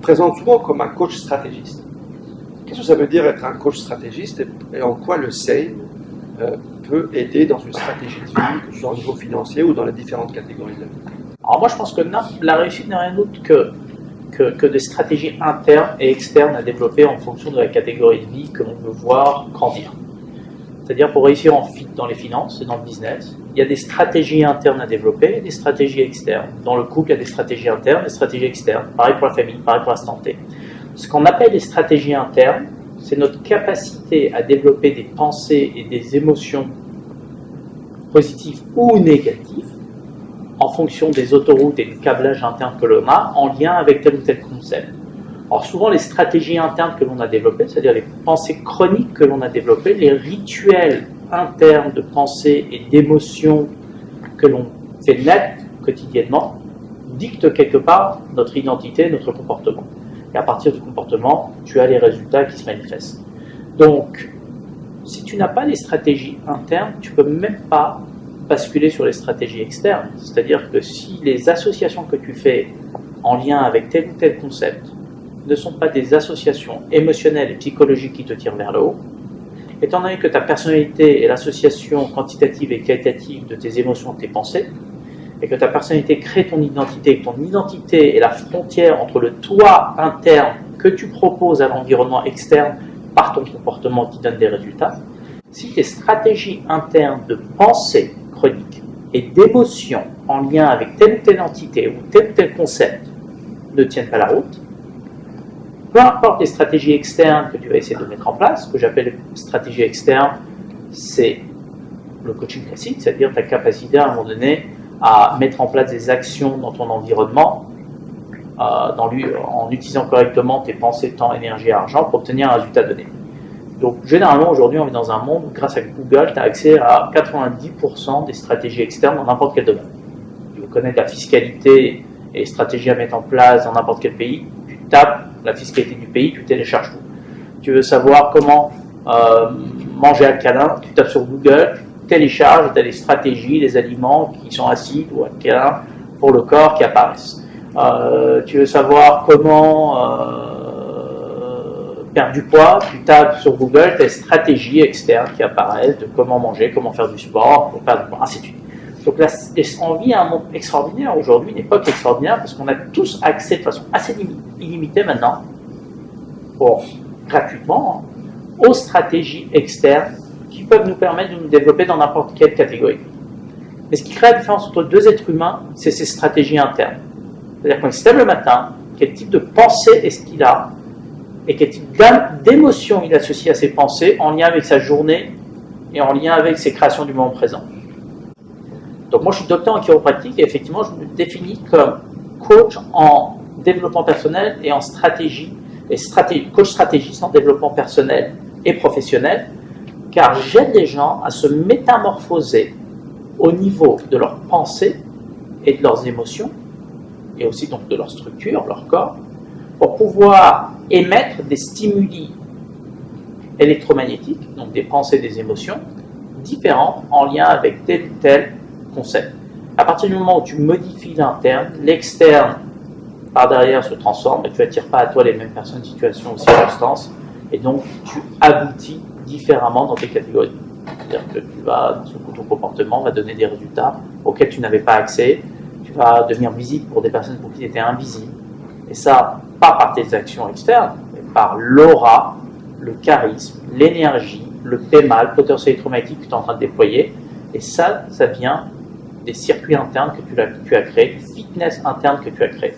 présente souvent comme un coach stratégiste. Qu'est-ce que ça veut dire être un coach stratégiste et en quoi le SAIL peut aider dans une stratégie de vie, que ce soit au niveau financier ou dans les différentes catégories de la vie? Alors moi je pense que la réussite n'est rien d'autre que des stratégies internes et externes à développer en fonction de la catégorie de vie que l'on veut voir grandir. C'est-à-dire pour réussir dans les finances et dans le business, il y a des stratégies internes à développer et des stratégies externes. Dans le couple, il y a des stratégies internes et des stratégies externes. Pareil pour la famille, pareil pour la santé. Ce qu'on appelle les stratégies internes, c'est notre capacité à développer des pensées et des émotions positives ou négatives en fonction des autoroutes et du câblage interne que l'on a en lien avec tel ou tel concept. Alors souvent les stratégies internes que l'on a développées, c'est-à-dire les pensées chroniques que l'on a développées, les rituels internes de pensée et d'émotions que l'on fait naître quotidiennement, dictent quelque part notre identité, notre comportement. Et à partir du comportement, tu as les résultats qui se manifestent. Donc, si tu n'as pas les stratégies internes, tu ne peux même pas basculer sur les stratégies externes. C'est-à-dire que si les associations que tu fais en lien avec tel ou tel concept ne sont pas des associations émotionnelles et psychologiques qui te tirent vers le haut, étant donné que ta personnalité est l'association quantitative et qualitative de tes émotions et de tes pensées, et que ta personnalité crée ton identité, et que ton identité est la frontière entre le toi interne que tu proposes à l'environnement externe par ton comportement qui donne des résultats, si tes stratégies internes de pensée chronique et d'émotion en lien avec telle ou telle entité ou tel concept ne tiennent pas la route, peu importe les stratégies externes que tu vas essayer de mettre en place, ce que j'appelle stratégie externe, c'est le coaching classique, c'est-à-dire ta capacité à un moment donné à mettre en place des actions dans ton environnement en utilisant correctement tes pensées, temps, énergie et argent pour obtenir un résultat donné. Donc généralement aujourd'hui on est dans un monde où grâce à Google tu as accès à 90% des stratégies externes dans n'importe quel domaine. Tu veux connaître la fiscalité et les stratégies à mettre en place dans n'importe quel pays, tu tapes la fiscalité du pays, tu télécharges tout. Tu veux savoir comment manger alcalin, tu tapes sur Google, tu télécharges, tu as les stratégies, les aliments qui sont acides ou alcalins pour le corps qui apparaissent. Tu veux savoir comment perdre du poids, tu tapes sur Google tes stratégies externes qui apparaissent de comment manger, comment faire du sport, pour perdre du poids, ainsi de suite. Donc là, on vit un monde extraordinaire aujourd'hui, une époque extraordinaire, parce qu'on a tous accès de façon assez illimitée maintenant, gratuitement, aux stratégies externes qui peuvent nous permettre de nous développer dans n'importe quelle catégorie. Mais ce qui crée la différence entre deux êtres humains, c'est ces stratégies internes. C'est-à-dire qu'on se lève le matin, quel type de pensée est-ce qu'il a, et quel type d'émotion il associe à ses pensées en lien avec sa journée et en lien avec ses créations du moment présent. Donc moi je suis docteur en chiropractique et effectivement je me définis comme coach en développement personnel et en stratégie, coach stratégiste en développement personnel et professionnel, car j'aide les gens à se métamorphoser au niveau de leurs pensées et de leurs émotions, et aussi donc de leur structure, leur corps, pour pouvoir émettre des stimuli électromagnétiques, donc des pensées, des émotions, différentes en lien avec tel ou tel concept. À partir du moment où tu modifies l'interne, l'externe par derrière se transforme et tu n'attires pas à toi les mêmes personnes, situations ou circonstances, et donc tu aboutis différemment dans tes catégories. C'est-à-dire que ton comportement va donner des résultats auxquels tu n'avais pas accès, tu vas devenir visible pour des personnes pour qui tu étais invisible, et ça, pas par tes actions externes, mais par l'aura, le charisme, l'énergie, le PEMA, le potentiel électromagnétique que tu es en train de déployer, et ça vient des circuits internes que tu as créés, du fitness interne que tu as créé.